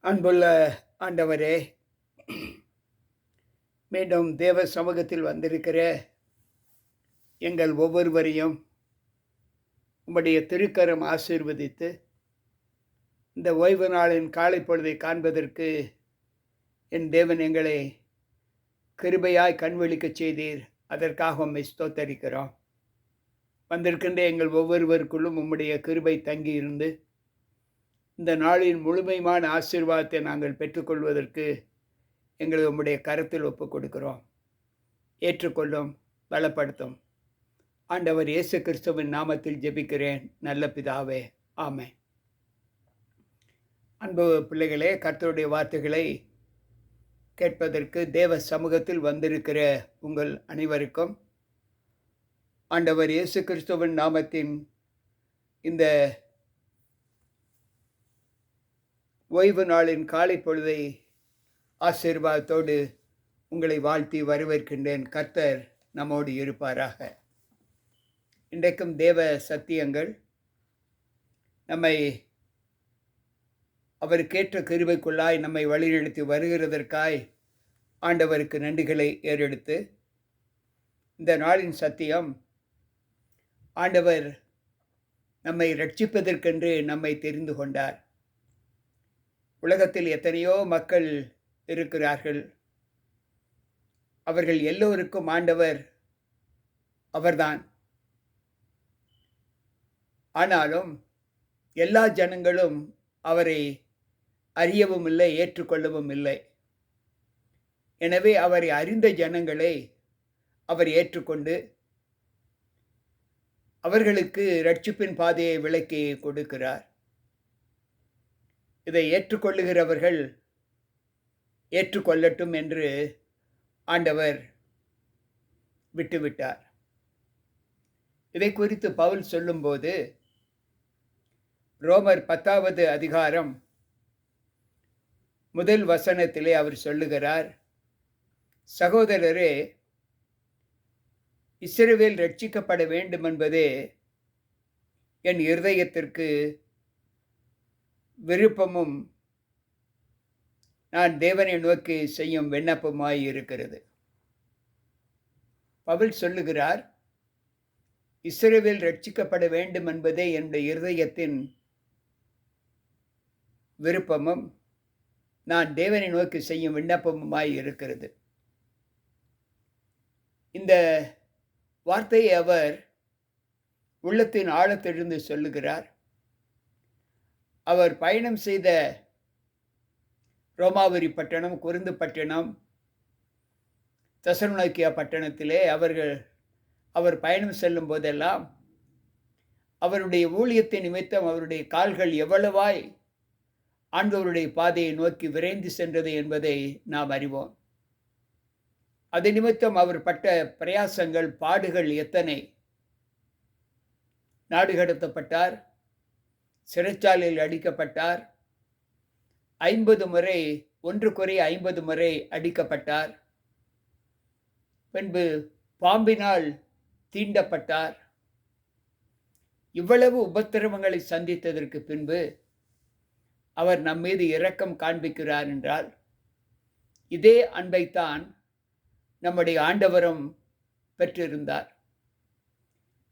அன்புள்ள ஆண்டவரே, மீண்டும் தேவ சமூகத்தில் வந்திருக்கிற எங்கள் ஒவ்வொருவரையும் உம்முடைய திருக்கரம் ஆசீர்வதித்து, இந்த ஓய்வு நாளின் காலை பொழுதை காண்பதற்கு என் தேவன் எங்களை கிருபையாய் கண்விழிக்கச் செய்தீர். அதற்காக உம்மை ஸ்தோத்தரிக்கிறோம். வந்திருக்கின்ற எங்கள் ஒவ்வொருவருக்குள்ளும் உம்முடைய கிருபை தங்கியிருந்து, இந்த நாளின் முழுமையான ஆசீர்வாதத்தை நாங்கள் பெற்றுக்கொள்வதற்கு எங்களை உம்முடைய கரத்தில் ஒப்புக் கொடுக்கிறோம். ஏற்றுக்கொள்ளும், பலப்படுத்தும். ஆண்டவர் இயேசு கிறிஸ்துவின் நாமத்தில் ஜெபிக்கிறேன் நல்ல பிதாவே, ஆமென். அன்பு பிள்ளைகளே, கர்த்தருடைய வார்த்தைகளை கேட்பதற்கு தேவ சமூகத்தில் வந்திருக்கிற உங்கள் அனைவருக்கும் ஆண்டவர் இயேசு கிறிஸ்துவின் நாமத்தின் இந்த ஓய்வு நாளின் காலை பொழுதை ஆசீர்வாதத்தோடு உங்களை வாழ்த்தி வரவேற்கின்றேன். கர்த்தர் நம்மோடு இருப்பாராக. இன்றைக்கும் தேவ சத்தியங்கள் நம்மை அவருக்கேற்ற கிருபைக்குள்ளாய் நம்மை வழிநடத்தி வருகிறதற்காய் ஆண்டவருக்கு நன்றிகளை ஏறெடுத்து, இந்த நாளின் சத்தியம், ஆண்டவர் நம்மை ரட்சிப்பதற்கென்று நம்மை தெரிந்து கொண்டார். உலகத்தில் எத்தனையோ மக்கள் இருக்கிறார்கள். அவர்கள் எல்லோருக்கும் ஆண்டவர் அவர்தான். ஆனாலும் எல்லா ஜனங்களும் அவரை அறியவும் இல்லை, ஏற்றுக்கொள்ளவும் இல்லை. எனவே அவரை அறிந்த ஜனங்களை அவர் ஏற்றுக்கொண்டு அவர்களுக்கு இரட்சிப்பின் பாதையை விளக்கி கொடுக்கிறார். இதை ஏற்றுக்கொள்ளுகிறவர்கள் ஏற்றுக்கொள்ளட்டும் என்று ஆண்டவர் விட்டுவிட்டார். இதை குறித்து பவுல் சொல்லும்போது, ரோமர் 10வது அதிகாரம் முதல் வசனத்திலே அவர் சொல்லுகிறார், சகோதரரே, இஸ்ரவேல் ரட்சிக்கப்பட வேண்டும் என்பதே என் இருதயத்திற்கு விருப்பமும் நான் தேவனை நோக்கி செய்யும் விண்ணப்பமாய் இருக்கிறது. பவுல் சொல்லுகிறார், இஸ்ரவேல் ரட்சிக்கப்பட வேண்டும் என்பதே என்னுடைய இருதயத்தின் விருப்பமும் நான் தேவனை நோக்கி செய்யும் விண்ணப்பமுமாய் இருக்கிறது. இந்த வார்த்தையை அவர் உள்ளத்தின் ஆழத்திலிருந்து சொல்லுகிறார். அவர் பயணம் செய்த ரோமாபுரி பட்டணம், கொரிந்து பட்டணம், தெசலோனிக்கேயா பட்டணத்திலே அவர் பயணம் செல்லும் போதெல்லாம் அவருடைய ஊழியத்தின் நிமித்தம் அவருடைய கால்கள் எவ்வளவாய் ஆண்டவருடைய பாதையை நோக்கி விரைந்து சென்றது என்பதை நாம் அறிவோம். அது நிமித்தம் அவர் பட்ட பிரயாசங்கள், பாடுகள் எத்தனை. நாடு கடத்தப்பட்டார், சிறைச்சாலையில் அடிக்கப்பட்டார், 50 முறை, ஒன்று குறைய 50 முறை அடிக்கப்பட்டார். பின்பு பாம்பினால் தீண்டப்பட்டார். இவ்வளவு உபத்திரவங்களை சந்தித்ததற்கு பின்பு அவர் நம்மீது இரக்கம் காண்பிக்கிறார் என்றால், இதே அன்பைத்தான் நம்முடைய ஆண்டவரும் பெற்றிருந்தார்.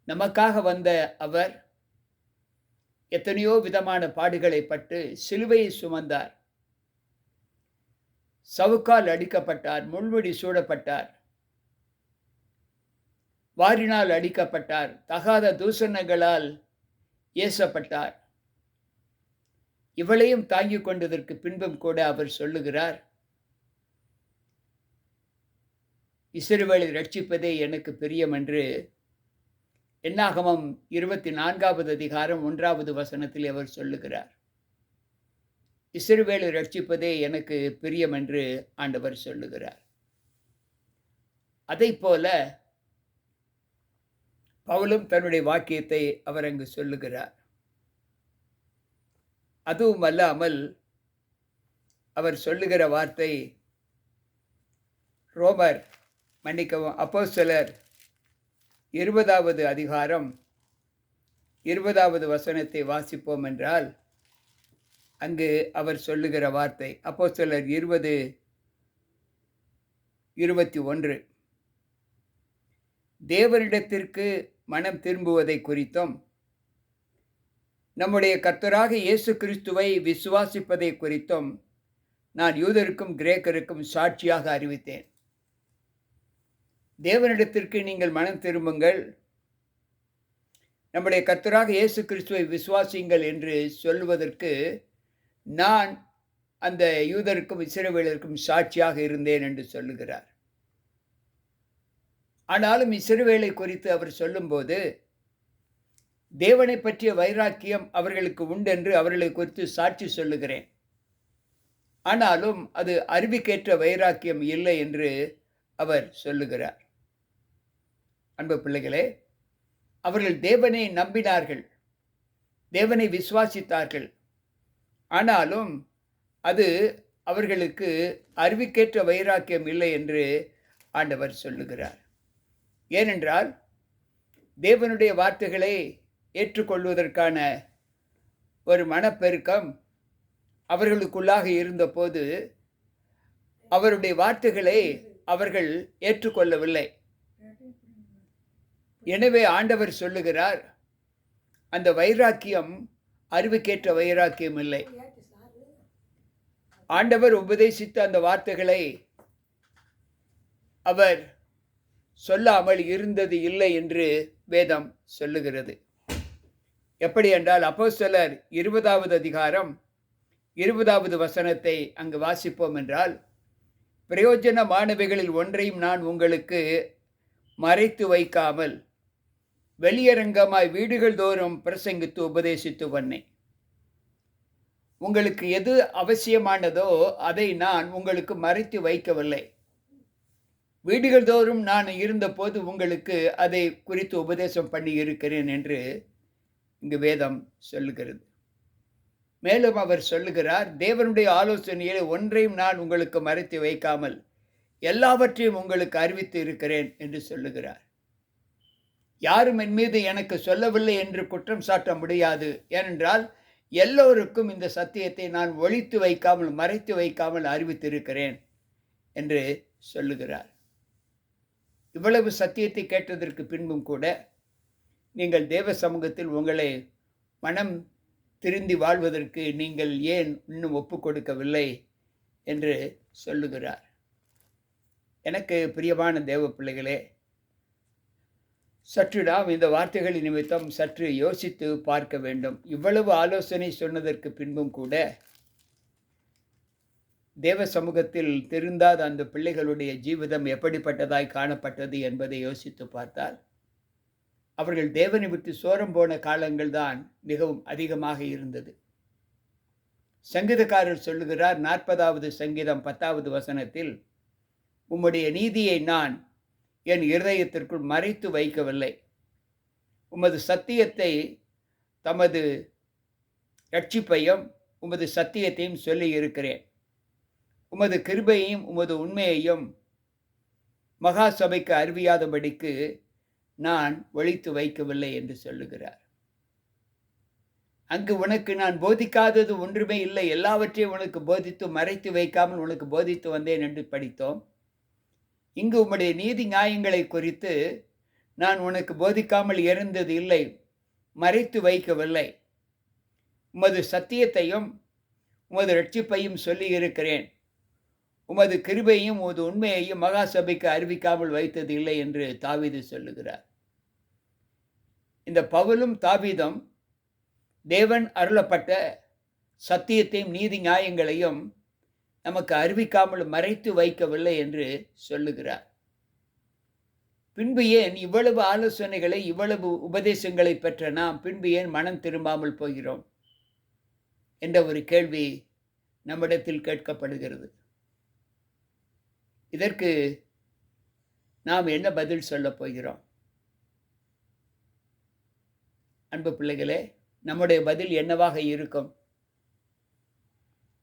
நமக்காக வந்த அவர் எத்தனையோ விதமான பாடுகளை பட்டு சிலுவையை சுமந்தார். சவுக்கால் அடிக்கப்பட்டார், முள்முடி சூடப்பட்டார், வாரினால் அடிக்கப்பட்டார், தகாத தூஷணங்களால் ஏசப்பட்டார். இவளையும் தாங்கிக் கொண்டதற்கு பின்பும் கூட அவர் சொல்லுகிறார், இஸ்ரவேலை ரட்சிப்பதே எனக்கு பிரியம் என்று என்னாகமம் 24வது அதிகாரம் 1வது வசனத்தில் அவர் சொல்லுகிறார். இஸ்ரவேலை ரட்சிப்பதே எனக்கு பிரியம் என்று ஆண்டவர் சொல்லுகிறார். அதைப்போல பவுலும் தன்னுடைய வாக்கியத்தை அவர் அங்கு சொல்லுகிறார். அதுவும் அல்லாமல் அவர் சொல்லுகிற வார்த்தை, அப்போஸ்தலர் 20வது அதிகாரம் 20வது வசனத்தை வாசிப்போம் என்றால், அங்கு அவர் சொல்லுகிற வார்த்தை அப்போஸ்தலர் 20:21 தேவனிடத்திற்கு மனம் திரும்புவதை குறித்தும் நம்முடைய கர்த்தராக இயேசு கிறிஸ்துவை விசுவாசிப்பதை குறித்தும் நான் யூதருக்கும் கிரேக்கருக்கும் சாட்சியாக அறிவித்தேன். தேவனிடத்திற்கு நீங்கள் மனம் திரும்புங்கள், நம்முடைய கர்த்தராக இயேசு கிறிஸ்துவை விசுவாசியுங்கள் என்று சொல்வதற்கு நான் அந்த யூதருக்கும் இஸ்ரவேலருக்கும் சாட்சியாக இருந்தேன் என்று சொல்லுகிறார். ஆனாலும் இஸ்ரவேலை குறித்து அவர் சொல்லும்போது தேவனை பற்றிய வைராக்கியம் அவர்களுக்கு உண்டென்று அவர்களை குறித்து சாட்சி சொல்லுகிறேன். ஆனாலும் அது அறிவுக்கேற்ற வைராக்கியம் இல்லை என்று அவர் சொல்லுகிறார். அன்பு பிள்ளைகளே, அவர்கள் தேவனை நம்பினார்கள், தேவனை விசுவாசித்தார்கள். ஆனாலும் அது அவர்களுக்கு அறிவுக்கேற்ற வைராக்கியம் இல்லை என்று ஆண்டவர் சொல்லுகிறார். ஏனென்றால் தேவனுடைய வார்த்தைகளை ஏற்றுக்கொள்வதற்கான ஒரு மனப்பெருக்கம் அவர்களுக்குள்ளாக இருந்தபோது அவருடைய வார்த்தைகளை அவர்கள் ஏற்றுக்கொள்ளவில்லை. எனவே ஆண்டவர் சொல்லுகிறார், அந்த வைராக்கியம் அறிவுக்கேற்ற வைராக்கியம் இல்லை. ஆண்டவர் உபதேசித்த அந்த வார்த்தைகளை அவர் சொல்லாமல் இருந்தது இல்லை என்று வேதம் சொல்லுகிறது. எப்படி என்றால் அப்போஸ்தலர் 20வது அதிகாரம் 20வது வசனத்தை அங்கு வாசிப்போம் என்றால், பிரயோஜனமானவைகளில் ஒன்றையும் நான் உங்களுக்கு மறைத்து வைக்காமல் வெளியரங்கமாய் வீடுகள் தோறும் பிரசங்கித்து உபதேசித்து வந்தேன். உங்களுக்கு எது அவசியமானதோ அதை நான் உங்களுக்கு மறைத்து வைக்கவில்லை. வீடுகள் தோறும் நான் இருந்தபோது உங்களுக்கு அதை குறித்து உபதேசம் பண்ணி இருக்கிறேன் என்று இங்கு வேதம் சொல்லுகிறது. மேலும் அவர் சொல்லுகிறார், தேவனுடைய ஆலோசனையில் ஒன்றையும் நான் உங்களுக்கு மறைத்து வைக்காமல் எல்லாவற்றையும் உங்களுக்கு அறிவித்து இருக்கிறேன் என்று சொல்லுகிறார். யாரும் என் மீது எனக்கு சொல்லவில்லை என்று குற்றம் சாட்ட முடியாது. ஏனென்றால் எல்லோருக்கும் இந்த சத்தியத்தை நான் ஒளித்து வைக்காமல் மறைத்து வைக்காமல் அறிவித்திருக்கிறேன் என்று சொல்லுகிறார். இவ்வளவு சத்தியத்தை கேட்டதற்கு பின்பும் கூட நீங்கள் தேவ சமூகத்தில் உங்களை மனம் திருந்தி வாழ்வதற்கு நீங்கள் ஏன் இன்னும் ஒப்புக் கொடுக்கவில்லை என்று சொல்லுகிறார். எனக்கு பிரியமான தேவ பிள்ளைகளே, சற்று நாம் இந்த வார்த்தைகளின் நிமித்தம் சற்று யோசித்து பார்க்க வேண்டும். இவ்வளவு ஆலோசனை சொன்னதற்கு பின்பும் கூட தேவ சமூகத்தில் திருந்தாத அந்த பிள்ளைகளுடைய ஜீவிதம் எப்படிப்பட்டதாய் காணப்பட்டது என்பதை யோசித்து பார்த்தால், அவர்கள் தேவனை விட்டு சோரம் போன காலங்கள் தான் மிகவும் அதிகமாக இருந்தது. சங்கீதக்காரர் சொல்லுகிறார், 40வது சங்கீதம் 10வது வசனத்தில், உம்முடைய நீதியை நான் என் இருதயத்திற்குள் மறைத்து வைக்கவில்லை, உமது சத்தியத்தை தமது இரட்சிப்பையும் உமது சத்தியத்தையும் சொல்லி இருக்கிறேன். உமது கிருபையையும் உமது உண்மையையும் மகா சபைக்கு அறிவியாதபடிக்கு நான் ஒளித்து வைக்கவில்லை என்று சொல்லுகிறார். அங்கு உனக்கு நான் போதிக்காதது ஒன்றுமே இல்லை, எல்லாவற்றையும் உனக்கு போதித்து மறைத்து வைக்காமல் உனக்கு போதித்து வந்தேன் என்று படித்தோம். இங்கு உம்முடைய நீதி நியாயங்களை குறித்து நான் உனக்கு போதிக்காமல் இருந்தது இல்லை, மறைத்து வைக்கவில்லை. உமது சத்தியத்தையும் உமது இரட்சிப்பையும் சொல்லி இருக்கிறேன். உமது கிருபையும் உமது உண்மையையும் மகா சபைக்கு அறிவிக்காமல் வைத்தது இல்லை என்று தாவீது சொல்லுகிறார். இந்த பவுலும் தாவீதும் தேவன் அருளப்பட்ட சத்தியத்தையும் நீதி நியாயங்களையும் நமக்கு அறிவிக்காமல் மறைத்து வைக்கவில்லை என்று சொல்லுகிறார். பின்பு ஏன் இவ்வளவு ஆலோசனைகளை இவ்வளவு உபதேசங்களை பெற்ற நாம் பின்பு ஏன் மனம் திரும்பாமல் போகிறோம் என்ற ஒரு கேள்வி நம்மிடத்தில் கேட்கப்படுகிறது. இதற்கு நாம் என்ன பதில் சொல்லப் போகிறோம்? அன்பு பிள்ளைகளே, நம்முடைய பதில் என்னவாக இருக்கும்?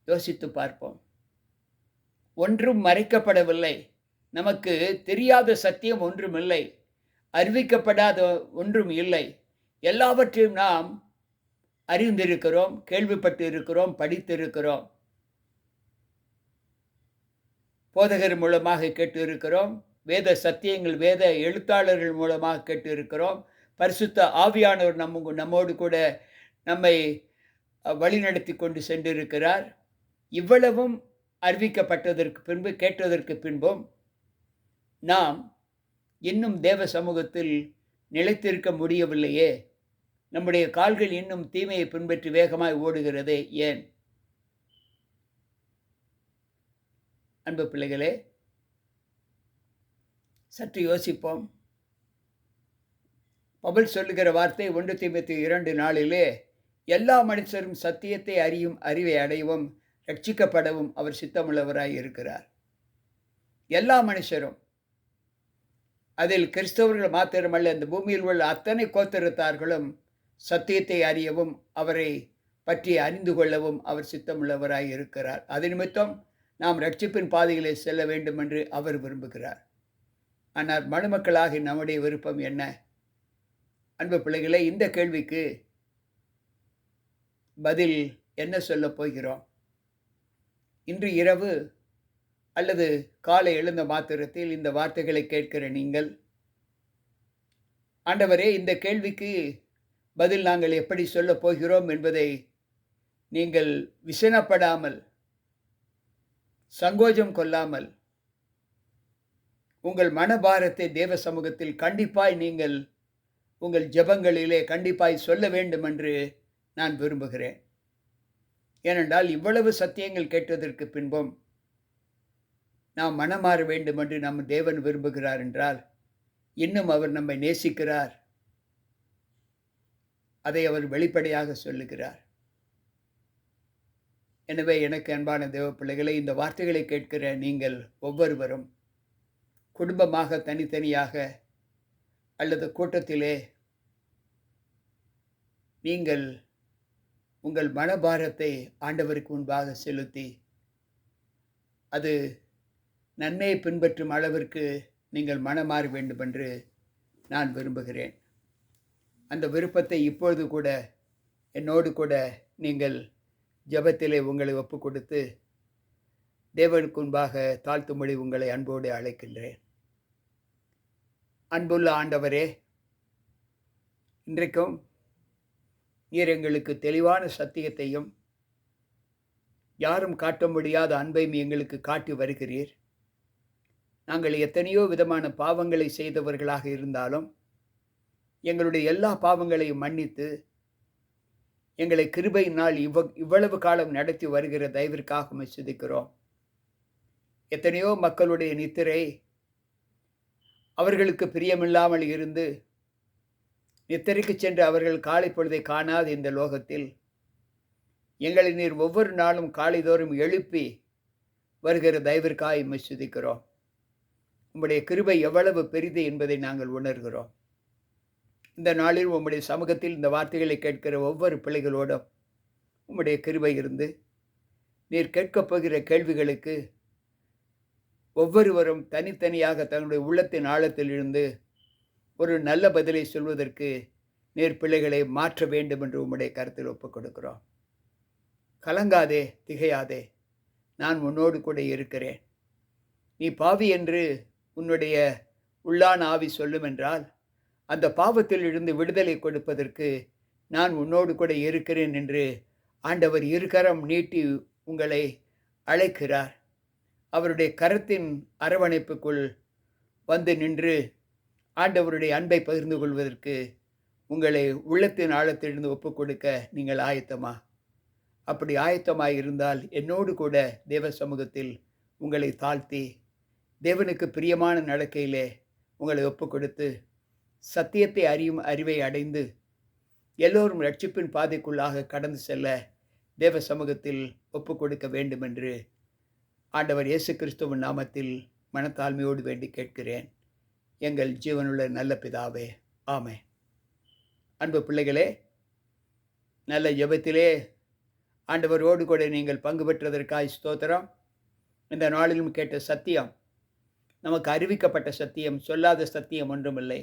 யோசித்து பார்ப்போம். ஒன்றும் மறைக்கப்படவில்லை, நமக்கு தெரியாத சத்தியம் ஒன்றுமில்லை, அறிவிக்கப்படாத ஒன்றும் இல்லை. எல்லாவற்றையும் நாம் அறிந்திருக்கிறோம், கேள்விப்பட்டு இருக்கிறோம், படித்திருக்கிறோம். போதகர் மூலமாக கேட்டு இருக்கிறோம். வேத சத்தியங்கள், வேத எழுத்தாளர்கள் மூலமாக கேட்டு இருக்கிறோம். பரிசுத்த ஆவியானவர் நம்மோடு கூட நம்மை வழிநடத்தி கொண்டு சென்றிருக்கிறார். இவ்வளவும் அறிவிக்கப்பட்டதற்கு பின்பு, கேட்டதற்கு பின்பும் நாம் இன்னும் தேவ சமூகத்தில் நிலைத்திருக்க முடியவில்லையே. நம்முடைய கால்கள் இன்னும் தீமையை பின்பற்றி வேகமாய் ஓடுகிறதே ஏன்? அன்பு பிள்ளைகளே, சற்று யோசிப்போம். பவுல் சொல்லுகிற வார்த்தை 1 தீமோத்தேயு 2:4 எல்லா மனுஷரும் சத்தியத்தை அறியும் அறிவை அடையவும் ரட்சிக்கப்படவும் அவர் சித்தமுள்ளவராய் இருக்கிறார். எல்லா மனுஷரும், அதில் கிறிஸ்தவர்கள் மாத்திரமல்ல, இந்த பூமியில் உள்ள அத்தனை கோத்திரத்தார்களும் சத்தியத்தை அறியவும் அவரை பற்றி அறிந்து கொள்ளவும் அவர் சித்தமுள்ளவராய் இருக்கிறார். அது நிமித்தம் நாம் ரட்சிப்பின் பாதையிலே செல்ல வேண்டும் என்று அவர் விரும்புகிறார். ஆனால் மனுமக்களாகி நம்முடைய விருப்பம் என்ன? அன்பு பிள்ளைகளே, இந்த கேள்விக்கு பதில் என்ன சொல்லப் போகிறோம்? இன்று இரவு அல்லது காலை எழுந்த மாத்திரத்தில் இந்த வார்த்தைகளை கேட்கிற நீங்கள், ஆண்டவரே, இந்த கேள்விக்கு பதில் நாங்கள் எப்படி சொல்லப் போகிறோம் என்பதை நீங்கள் விசனப்படாமல், சங்கோஜம் கொள்ளாமல், உங்கள் மனபாரத்தை தேவ சமூகத்தில் கண்டிப்பாய் நீங்கள் உங்கள் ஜெபங்களிலே கண்டிப்பாய் சொல்ல வேண்டும் என்று நான் விரும்புகிறேன். ஏனென்றால் இவ்வளவு சத்தியங்கள் கேட்டதற்கு பின்பும் நாம் மனமாற வேண்டும் என்று நம் தேவன் விரும்புகிறார் என்றால், இன்னும் அவர் நம்மை நேசிக்கிறார். அதை அவர் வெளிப்படையாக சொல்லுகிறார். எனவே எனக்கு அன்பான தேவ பிள்ளைகளை, இந்த வார்த்தைகளை கேட்கிற நீங்கள் ஒவ்வொருவரும் குடும்பமாக, தனித்தனியாக அல்லது கூட்டத்திலே நீங்கள் உங்கள் மனபாரத்தை ஆண்டவருக்கு முன்பாக செலுத்தி, அது நன்மையை பின்பற்றும் அளவிற்கு நீங்கள் மனமாற வேண்டும் என்று நான் விரும்புகிறேன். அந்த விருப்பத்தை இப்பொழுது கூட என்னோடு கூட நீங்கள் ஜெபத்திலே உங்களை ஒப்புக் கொடுத்து தேவனுக்கு முன்பாக தாழ்த்தும்படி உங்களை அன்போடு அழைக்கின்றேன். அன்புள்ள ஆண்டவரே, இன்றைக்கும் நீர் எங்களுக்கு தெளிவான சத்தியத்தையும் யாரும் காட்ட முடியாத அன்பையும் எங்களுக்கு காட்டி வருகிறீர். நாங்கள் எத்தனையோ விதமான பாவங்களை செய்தவர்களாக இருந்தாலும் எங்களுடைய எல்லா பாவங்களையும் மன்னித்து எங்களை கிருபையினால் இவ்வளவு காலம் நடத்தி வருகிற தயவிற்காக உம்மை துதிக்கிறோம். எத்தனையோ மக்களுடைய நித்திரை அவர்களுக்கு பிரியமில்லாமல் இருந்து நித்திரைக்கு சென்று அவர்கள் காலை பொழுதை காணாத இந்த லோகத்தில் எங்களை நீர் ஒவ்வொரு நாளும் காலைதோறும் எழுப்பி வருகிற தயவிற்காக உம்மை துதிக்கிறோம். உம்முடைய கிருபை எவ்வளவு பெரிது என்பதை நாங்கள் உணர்கிறோம். இந்த நாளில் உம்முடைய சமூகத்தில் இந்த வார்த்தைகளை கேட்கிற ஒவ்வொரு பிள்ளைகளோடும் உம்முடைய கிருபை இருந்து நீர் கேட்கப் போகிற கேள்விகளுக்கு ஒவ்வொருவரும் தனித்தனியாக தங்களுடைய உள்ளத்தின் ஆழத்தில் இருந்து ஒரு நல்ல பதிலை சொல்வதற்கு நீர் பிள்ளைகளை மாற்ற வேண்டும் என்று உம்முடைய கருத்தில் ஒப்புக் கொடுக்கிறோம். கலங்காதே, திகையாதே, நான் உன்னோடு கூட இருக்கிறேன். நீ பாவி என்று உன்னுடைய உள்ளான ஆவி சொல்லும் என்றால், அந்த பாவத்தில் இருந்து விடுதலை கொடுப்பதற்கு நான் உன்னோடு கூட இருக்கிறேன் என்று ஆண்டவர் இருகரம் நீட்டி உங்களை அழைக்கிறார். அவருடைய கரத்தின் அரவணைப்புக்குள் வந்து நின்று ஆண்டவருடைய அன்பை பகிர்ந்து கொள்வதற்கு உங்களை உள்ளத்தின் ஆழத்திலிருந்து ஒப்புக் கொடுக்க நீங்கள் ஆயத்தமா? அப்படி ஆயத்தமாய் இருந்தால் என்னோடு கூட தேவ சமூகத்தில் உங்களை தாழ்த்தி தேவனுக்கு பிரியமான நடக்கையிலே உங்களை ஒப்புக் கொடுத்து சத்தியத்தை அறியும் அறிவை அடைந்து எல்லோரும் ரட்சிப்பின் பாதைக்குள்ளாக கடந்து செல்ல தேவ சமூகத்தில் ஒப்புக் கொடுக்க வேண்டும் என்று ஆண்டவர் இயேசு கிறிஸ்துவின் நாமத்தில் மனத்தாழ்மையோடு வேண்டி கேட்கிறேன். எங்கள் ஜீவனுள்ள நல்ல பிதாவே, ஆமென். அன்பு பிள்ளைகளே, நல்ல ஜெபத்திலே ஆண்டவரோடு கூட நீங்கள் பங்கு பெற்றதற்காய் ஸ்தோத்திரம். இந்த நாளிலும் கேட்ட சத்தியம் நமக்கு அறிவிக்கப்பட்ட சத்தியம், சொல்லாத சத்தியம் ஒன்றுமில்லை.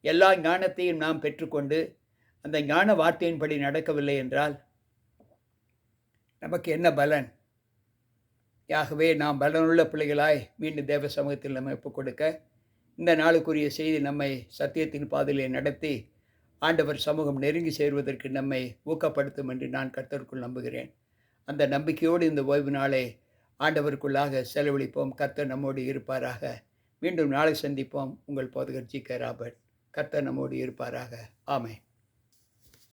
எல்லா ஞானத்தையும் நாம் பெற்றுக்கொண்டு அந்த ஞான வார்த்தையின்படி நடக்கவில்லை என்றால் நமக்கு என்ன பலன்? ஆகவே நாம் பலனுள்ள பிள்ளைகளாய் மீண்டும் தேவ சமூகத்தில் நம்மை ஒப்புக் கொடுக்க, இந்த நாளுக்குரிய செய்தி நம்மை சத்தியத்தின் பாதையிலே நடத்தி, ஆண்டவர் சமூகம் நெருங்கி சேர்வதற்கு நம்மை ஊக்கப்படுத்தும் என்று நான் கர்த்தருக்குள் நம்புகிறேன். அந்த நம்பிக்கையோடு இந்த ஓய்வு நாளை ஆண்டவருக்குள்ளாக செலவழிப்போம். கர்த்தர் நம்மோடு இருப்பாராக. மீண்டும் நாளை சந்திப்போம். உங்கள் போதகர் ஜி.கே. ராபர்ட். கர்த்தர் நம்மோடு இருப்பாராக. ஆமென்.